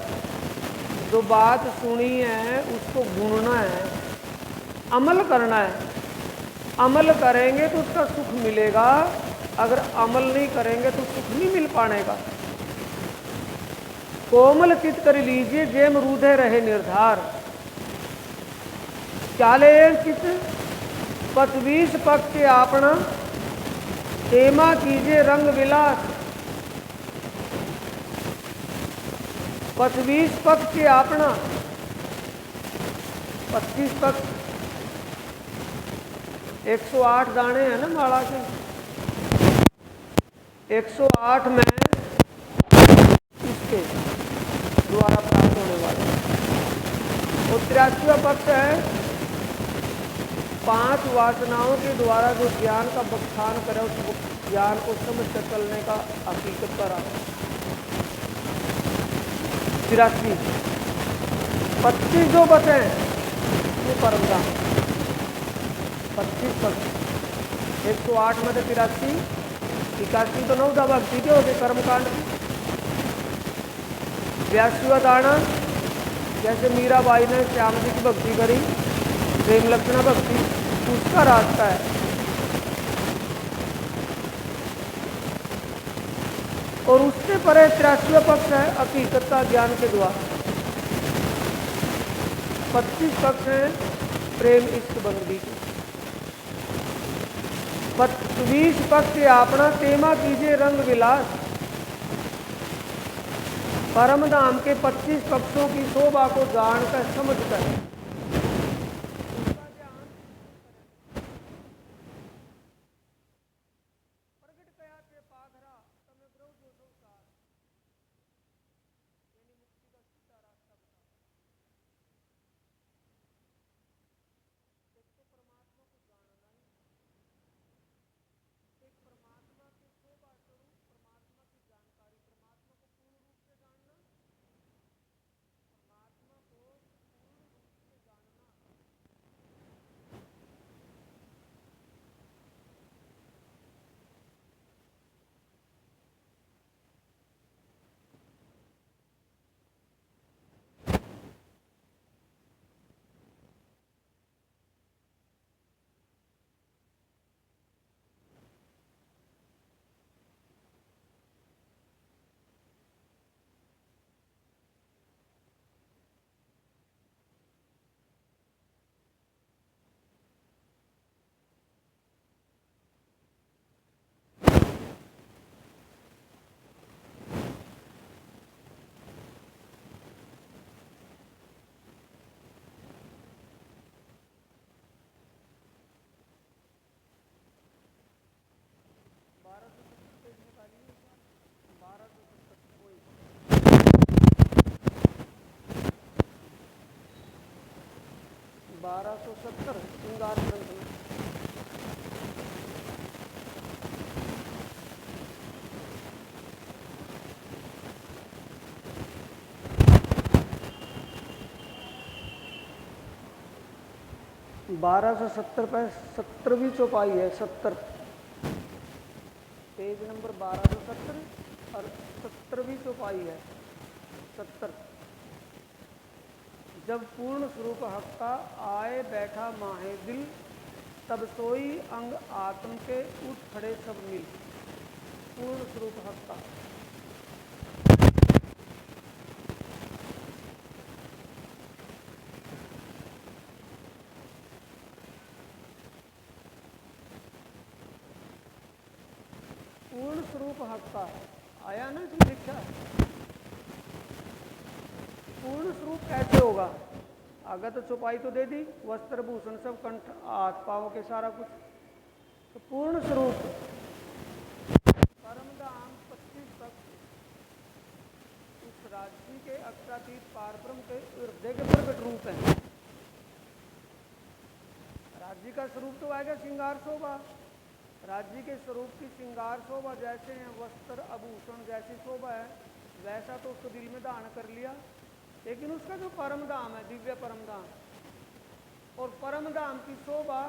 जो बात सुनी है उसको गुणना है, अमल करना है। अमल करेंगे तो उसका सुख मिलेगा, अगर अमल नहीं करेंगे तो सुख नहीं मिल पाएगा। कोमल चित कर लीजिए, जेम रूधे रहे निर्धार। चाले चित 25 पक्ष आपना, हेमा कीजिए रंग विलास। 25 पक्ष आपना, 25 पक्ष 108 दाने हैं ना माला के, 108 में इसके द्वारा प्राप्त होने वाले। और 83वां पक्ष है 5 वासनाओं के द्वारा जो ज्ञान का बखान करे, उस ज्ञान को समझ कर चलने का हकीकत पर आता। 83 25 जो बचे वो परमधाम। 25 पक्ष 108 में तो 83, 81 तो 9 भक्ति के होते कर्मकांड की। 82वां दाना, जैसे मीराबाई ने श्याम जी की भक्ति करी, प्रेम लक्षणा भक्ति, उसका रास्ता है। और उससे परे 83वां पक्ष है हकीकत का ज्ञान के द्वारा। 25 पक्ष है प्रेम इष्ट बंदी की। 25 पक्ष अपना तेमा कीजिए रंग विलास। परम धाम के 25 पक्षों की शोभा को जानकर समझकर 1270 श्रृंगार ग्रंथ में। बारह सौ 70 पे 70वीं चौपाई है, 70 पेज नंबर 1270 और 70वीं चौपाई है, 70। जब पूर्ण स्वरूप हक्का आए बैठा माहे दिल, तब सोई अंग आत्म के उठ खड़े सब मिल। पूर्ण स्वरूप हक्का, पूर्ण स्वरूप हक्का आया ना जी, लिखा है। पूर्ण स्वरूप कैसे होगा? आगे तो चौपाई तो दे दी, वस्त्र भूषण सब कंठ हाथ पाँव के सारा कुछ। तो पूर्ण स्वरूप परमधाम 25 तक उस राज्य के अक्षरातीत पारब्रह्म के हृदय के प्रकट रूप है। राज्य का स्वरूप तो आएगा श्रृंगार शोभा। राज्य के स्वरूप की श्रृंगार शोभा जैसे हैं वस्त्र आभूषण जैसी शोभा है, वैसा तो उसको दिल में दान कर लिया। लेकिन उसका जो परम धाम है, दिव्य परम धाम, और परम धाम की शोभा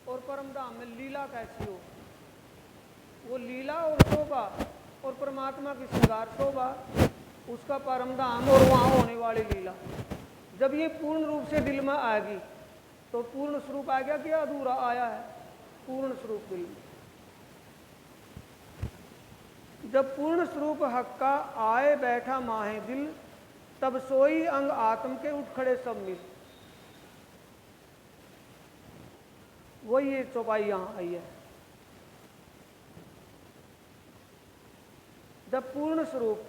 और परम धाम में लीला कैसी हो, वो लीला और शोभा और परमात्मा की श्रृंगार शोभा, उसका परम धाम और वहाँ होने वाली लीला, जब ये पूर्ण रूप से दिल में आएगी तो पूर्ण स्वरूप आ गया कि अधूरा आया है? पूर्ण स्वरूप दिल में। जब पूर्ण स्वरूप हक्का आए बैठा माहे दिल, तब सोई अंग आत्म के उठ खड़े सब मिल। वही ये चौपाई यहां आई है। जब पूर्ण स्वरूप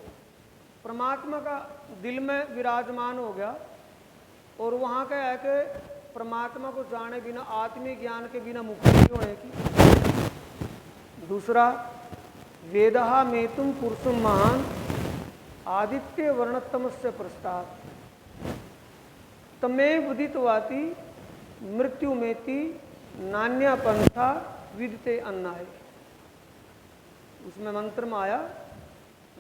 परमात्मा का दिल में विराजमान हो गया और वहां का है कि परमात्मा को जाने बिना, आत्मीय ज्ञान के बिना मुक्ति नहीं होने की। दूसरा, वेदहा में तुम पुरुषम महान आदित्य वर्णतमस्य प्रस्ताव तमेव उदितवाती मृत्यु मेति नान्या पंथा विदते अन्नाय। उसमें मंत्र में आया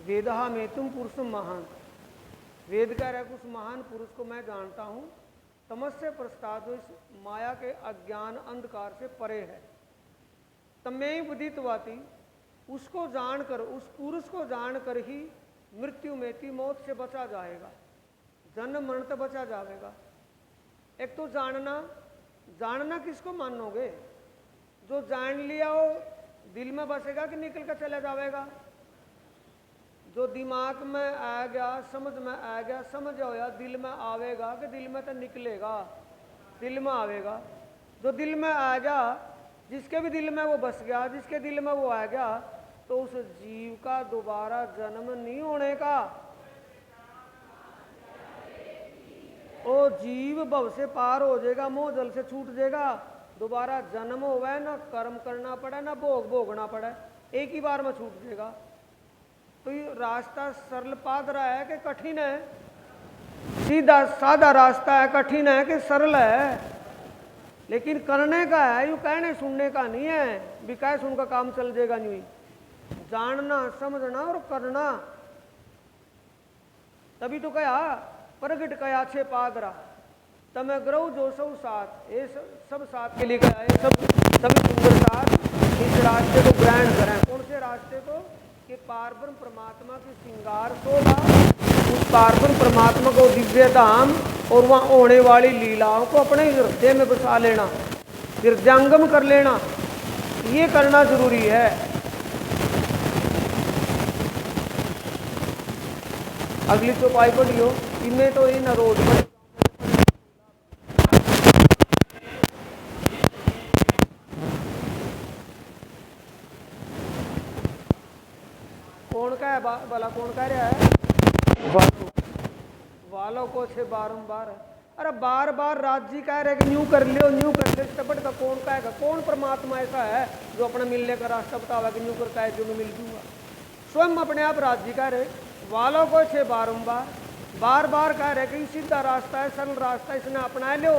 वेदहा में तुम पुरुषम महान। वेद कह रहा है कि उस महान पुरुष को मैं जानता हूँ, तमस्य प्रस्ताव जो इस माया के अज्ञान अंधकार से परे है। तमेव उदितवाती, उसको जानकर, उस पुरुष को जानकर ही मृत्यु में थी मौत से बचा जाएगा, जन्म मरण से बचा जाएगा। एक तो जानना, जानना किसको मानोगे? जो जान लिया हो दिल में बसेगा कि निकल कर चला जाएगा? जो दिमाग में आ गया, समझ में आ गया, समझ आया, दिल में आवेगा कि दिल में तो निकलेगा? दिल में आवेगा। जो दिल में आ गया, जिसके भी दिल में वो बस गया, जिसके दिल में वो आ गया, तो उस जीव का दोबारा जन्म नहीं होने का। ओ जीव भव से पार हो जाएगा, मोह जल से छूट जाएगा, दोबारा जन्म होवे ना कर्म करना पड़े ना भोग भोगना पड़े, एक ही बार में छूट जाएगा। तो ये रास्ता सरल पाद रहा है कि कठिन है? सीधा साधा रास्ता है, कठिन है कि सरल है? लेकिन करने का है, यूं कहने सुनने का नहीं है। विकास उनका काम चल जाएगा नहीं। जानना, समझना और करना। तभी तो कहा प्रगट कया छे पादरा तमे ग्रह जो सब साथ, ये सब साथ के लिए कहा है। सब सभी सुंदर साथ इस रास्ते को ग्रहण करें। कौन से रास्ते को? कि पारब्रह्म परमात्मा की श्रृंगार शोभा, उस पारब्रह्म परमात्मा को दिव्य धाम और वहाँ होने वाली लीलाओं को अपने हृदय में बसा लेना, हृदयंगम कर लेना, ये करना जरूरी है। अगली चौपाई पढ़ियो, इनमें तो इन रोड पर कौन का है भला? कौन कह रहा है? वालों को छे बारंबार। अरे बार बार राज्य कह रहे कि न्यू कर लियो, न्यू कर लियो, स्टपट का कौन कहेगा? कौन परमात्मा ऐसा है जो अपना मिलने का रास्ता बतावा कि न्यू करता है जो मैं मिल दूंगा? स्वयं अपने आप राज्य कह रहे, वालों को छे बारंबार, बार बार कह रहे कि सीधा रास्ता है, सरल रास्ता, इसने अपना लो।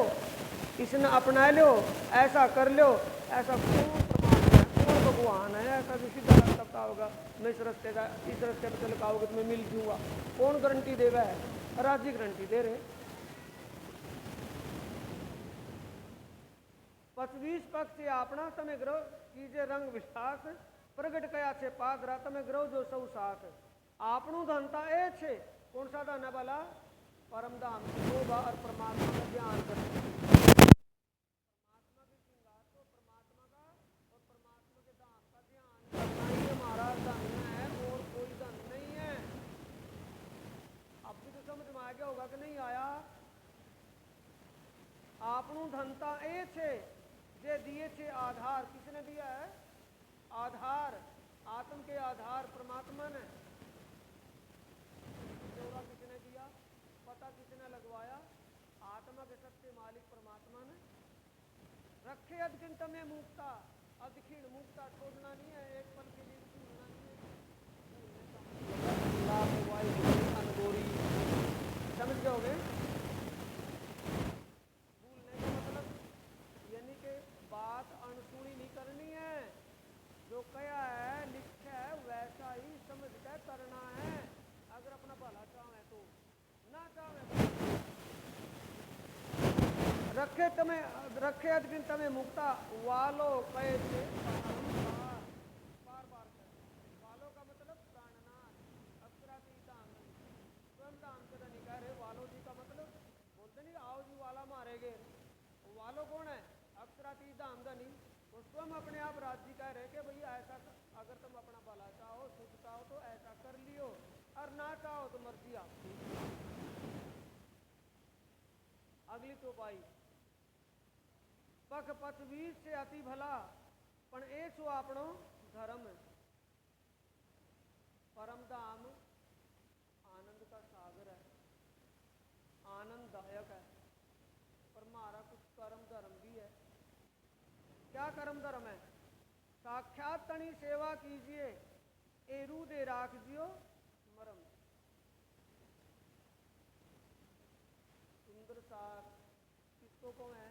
इसने अपना लो, ऐसा कर लो, ऐसा कौन परमात्मा है, कौन भगवान है, ऐसा जो सीधा रास्ता बताओगा, मैं इस रास्ते पर चल पाओगे तो मैं मिल जूँगा, कौन गारंटी देगा है? राजी गारंटी दे रहे। 25 पक्ष से आपना तमें ग्रह कीजे रंग विश्वास, प्रगट कया छे पादरा तमें ग्रह जो सौ साथ। आपनु धनता ए छे, कौन सा धन है भला? परम धाम को और परमात्मा का ध्यान करना, परमात्मा के श्रृंगार को, परमात्मा का और परमात्मा के धाम का ध्यान करना ही हमारा धन है, और कोई धन नहीं है। अब भी तो समझ में आ गया होगा कि नहीं आया? आपनु धनता ए छे, जे दिए छे आधार, किसने दिया है? आधार, आत्म के आधार परमात्मा ने। जोड़ा किसने दिया? पता किसने लगवाया? आत्मा के सत्य मालिक परमात्मा ने। रखे अदकिंत में मुक्ता, अदखिण मुक्ता छोड़ना नहीं है, एक पल के लिए भूलना नहीं है। अनगोरी समझ जाओगे? भूलने का मतलब यानी कि बात अनसुनी नहीं करनी है, जो कया है लिखा है वैसा ही समझ कर करना है। अगर अपना भला चाहे तो, ना चाहे रखे तमें, रखे अदगिन तमें मुक्ता, वालो कहे थे बार बार कर, वालो का मतलब प्राणनाथ, अक्षराती दाम, स्वयं दाम कदा नहीं कह रहे। वालो जी का मतलब बोलते नहीं आओ जी वाला मारेगे, वालो कौन है? अक्षराती दाम धनी, वो स्वयं अपने आप राज जी कह रहे कि भैया ऐसा अगर तुम अपना भला चाहो, सुख चाहो तो ऐसा कर लियो, और ना चाहो तो मर्जी आपकी। अगली तो पाई पख पथ 20 से अति भला, पण ए छो आपनो धर्म, परम धाम आनंद का सागर है, आनंददायक है, पर हमारा कुछ कर्म धर्म भी है। क्या कर्म धर्म है? साक्षात तनी सेवा कीजिए, एरू दे राख जियो मरम। सुंदर साथ किसको को है?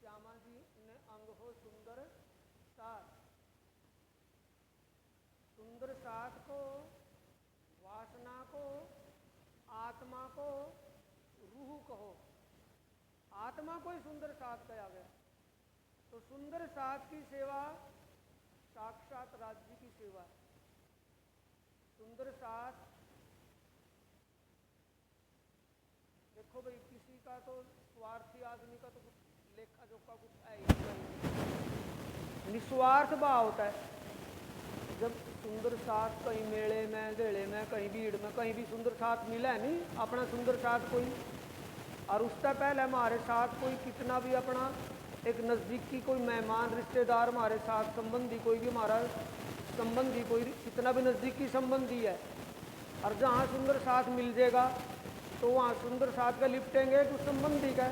श्यामा जी ने अंग हो सुंदर साथ, सुंदर साथ को, वासना को, आत्मा को रूह कहो, आत्मा को ही सुंदर साथ कहा गया। तो सुंदर साथ की सेवा साक्षात राज्य की सेवा है। सुंदर साथ देखो भाई, किसी का तो स्वार्थी आदमी का तो कुछ लेखा जोखा कुछ है ही नहीं, निस्वार्थ भाव होता है। जब सुंदर साथ कहीं मेले में गेड़े में कहीं भीड़ में कहीं भी सुंदर साथ मिला है नहीं, अपना सुंदर साथ कोई, और उससे पहले हमारे साथ कोई कितना भी अपना एक नज़दीकी कोई मेहमान रिश्तेदार हमारे साथ संबंधी कोई भी हमारा संबंधी कोई कितना भी नज़दीकी संबंधी है, और जहाँ सुंदर साथ मिल जाएगा तो वहाँ सुंदर साथ का लिपटेंगे तो संबंधी का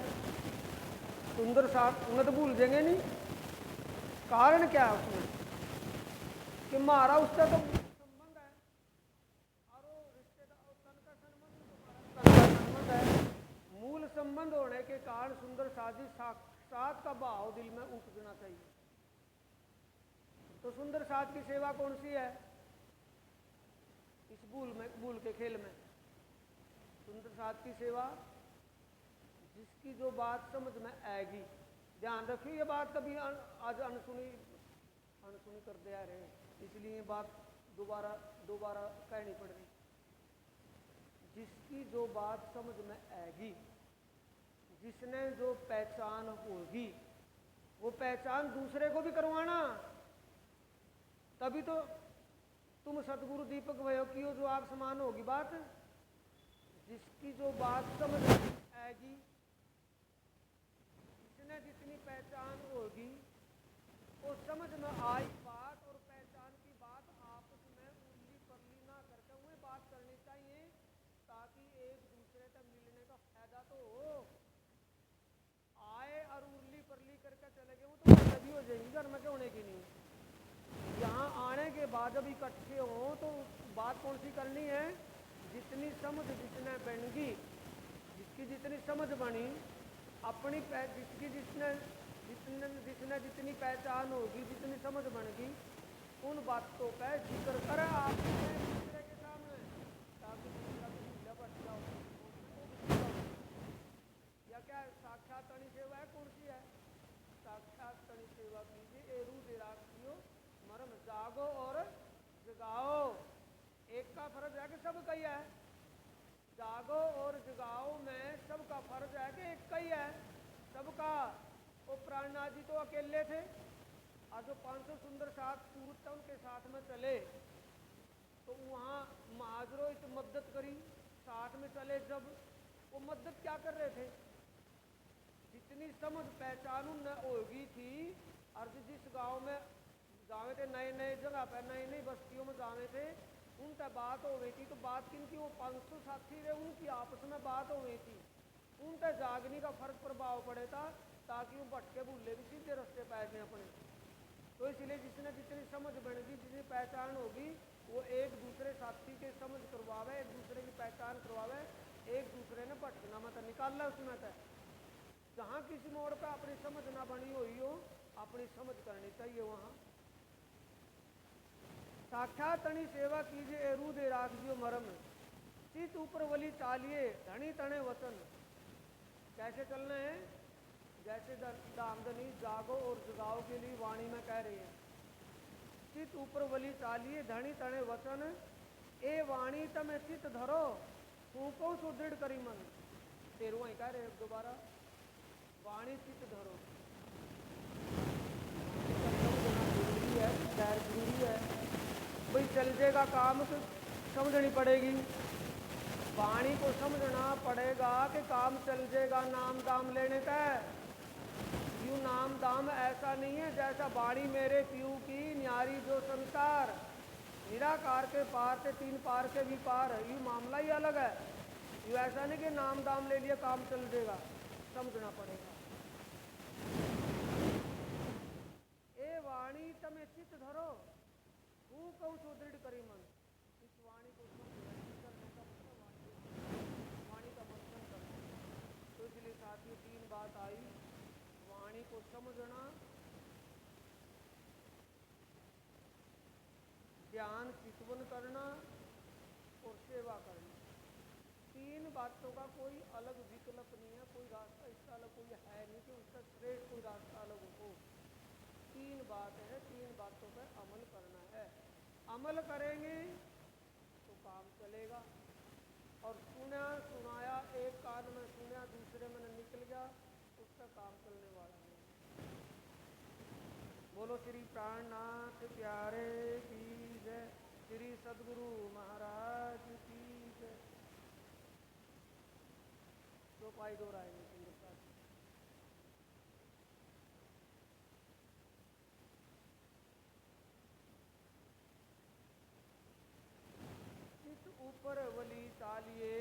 सुंदर साथ उन्हें तो भूल जाएंगे नहीं। कारण क्या है उसमें कि हमारा उससे तो संबंध है, और वो रिश्तेदार तन का संबंध है। मूल संबंध होने के कारण सुंदर साथी साथ का भाव दिल में उपजना चाहिए। तो सुंदर साथ की सेवा कौन सी है इस भूल के खेल में? सुंदर साथ की सेवा जिसकी जो बात समझ में आएगी, ध्यान रखिए ये बात कभी आज अनसुनी कर दिया रहे, इसलिए ये बात दोबारा कहनी पड़ रही। जिसकी जो बात समझ में आएगी, जिसने जो पहचान होगी, वो पहचान दूसरे को भी करवाना, तभी तो तुम सतगुरु दीपक भयो की हो जो आप समान होगी बात। जिसकी जो बात समझ आएगी, जिसने जितनी पहचान होगी, वो समझ में आई बात और पहचान की बात आपस में उल्ली परली ना करके वही बात करनी चाहिए, ताकि एक दूसरे से मिलने का फायदा तो हो। आए और उल्ली परली करके चले गए वो तो भी हो जाएगी, घर में होने की नहीं। यहाँ आने के बाद जब इकट्ठे हों तो बात कौन सी करनी है? जितनी समझ जिसने बनेगी, जिसकी जितनी समझ बनी अपनी जिसकी जिसने जिसने जितनी पहचान होगी, जितनी समझ बनेगी, उन बातों का जिक्र करे आप दूसरे के सामने, ताकि दूसरा भी भूला बच जाओ। या क्या साक्षात तणी सेवा है? कौन सी है? साक्षात तणी सेवा कीजिए, एरू दे राखियो मरम, जागो और जगाओ। एक का फर्ज है कि सब का ही है? जागो और जगाओ में सबका फर्ज है कि एक का ही है? सबका। वो प्राणनाथ जी तो अकेले थे, और जो 500 सुंदर साथ सूरत उनके साथ में चले, तो वहाँ महाजरों इत मदद करी, साथ में चले जब, वो मदद क्या कर रहे थे? जितनी समझ पहचान न होगी थी, और जिस गांव में जावे थे, नए नए जगह पर, नई नई बस्तियों में जावे थे, उन तक बात हो गई थी। तो बात किन की? वो 500 साथी रहे, उनकी आपस में बात हो गई थी। उन तक जागने का फर्क प्रभाव पड़े था, ताकि वो भटके भूले भी सीधे रास्ते पैर में अपने। तो इसलिए जिसने जितनी समझ बनेगी, जितनी पहचान होगी, वो एक दूसरे साथी के समझ करवावे, एक दूसरे की पहचान करवावे, एक दूसरे ने भटकना मत निकाल ला उसमें तक। जहाँ किसी मोड़ पर अपनी समझ ना बनी हुई हो, अपनी समझ करनी चाहिए वहाँ। साक्षात तणी सेवा कीजिए, एरू दे राखियो मरम, चित ऊपर वली चालिए, धनी तने वचन। कैसे चलना है? जैसे दामदनी जागो और जगाओ के लिए वाणी में कह रही है। चित ऊपर वली चालिए, धनी तने वचन, ए वाणी तमें चित धरो, फूको सुदृढ़ करी मन। 13वां कह रहे दोबारा, वाणी चित धरो। जरूरी है, खैर जरूरी है भाई, चल जाएगा काम तो समझनी पड़ेगी, वाणी को समझना पड़ेगा कि काम चल जाएगा नाम दाम लेने का। यूं नाम दाम ऐसा नहीं है जैसा वाणी मेरे पीऊ की न्यारी जो संसार, निराकार के पार से तीन पार के भी पार है, यूं मामला ही अलग है। यूं ऐसा नहीं कि नाम दाम ले लिया काम चल जाएगा, समझना पड़ेगा। ए वाणी तमें चित धरो, तू कहूँ सुदृढ़ करी मन। इस वाणी को करने का मतलब वाणी का मंथन करना। तो इसलिए साथियों 3 बात आई, वाणी को समझना, ज्ञान चितवन करना और सेवा करना। 3 बातों का कोई अलग विकल्प नहीं है, कोई रास्ता इसका अलग कोई है नहीं कि उसका श्रेष्ठ कोई रास्ता अलग हो। 3 बात है, 3 बातों पर अमल करना है। अमल करेंगे तो काम चलेगा। और सुना सुनाया, एक कान में सुना दूसरे में निकल गया, उसका काम चलने वाला नहीं। बोलो श्री प्राणनाथ प्यारे की जय, श्री सद्गुरु महाराज की जय। तो पाई दो राय नहीं ऊपर वली चालिए,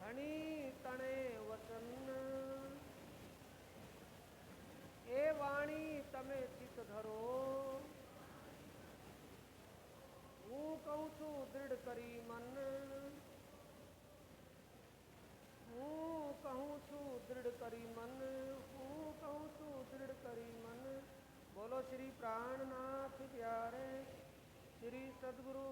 धनी तणे वचन, ए वाणी तमे चित धरो, हूँ कहूँ छू दृढ़ करी मन, हूँ कहूँ छू दृढ़ करी मन, हूँ कहूँ छू दृढ़ करी मन। बोलो श्री प्राणनाथ प्यारे, श्री सद्गुरु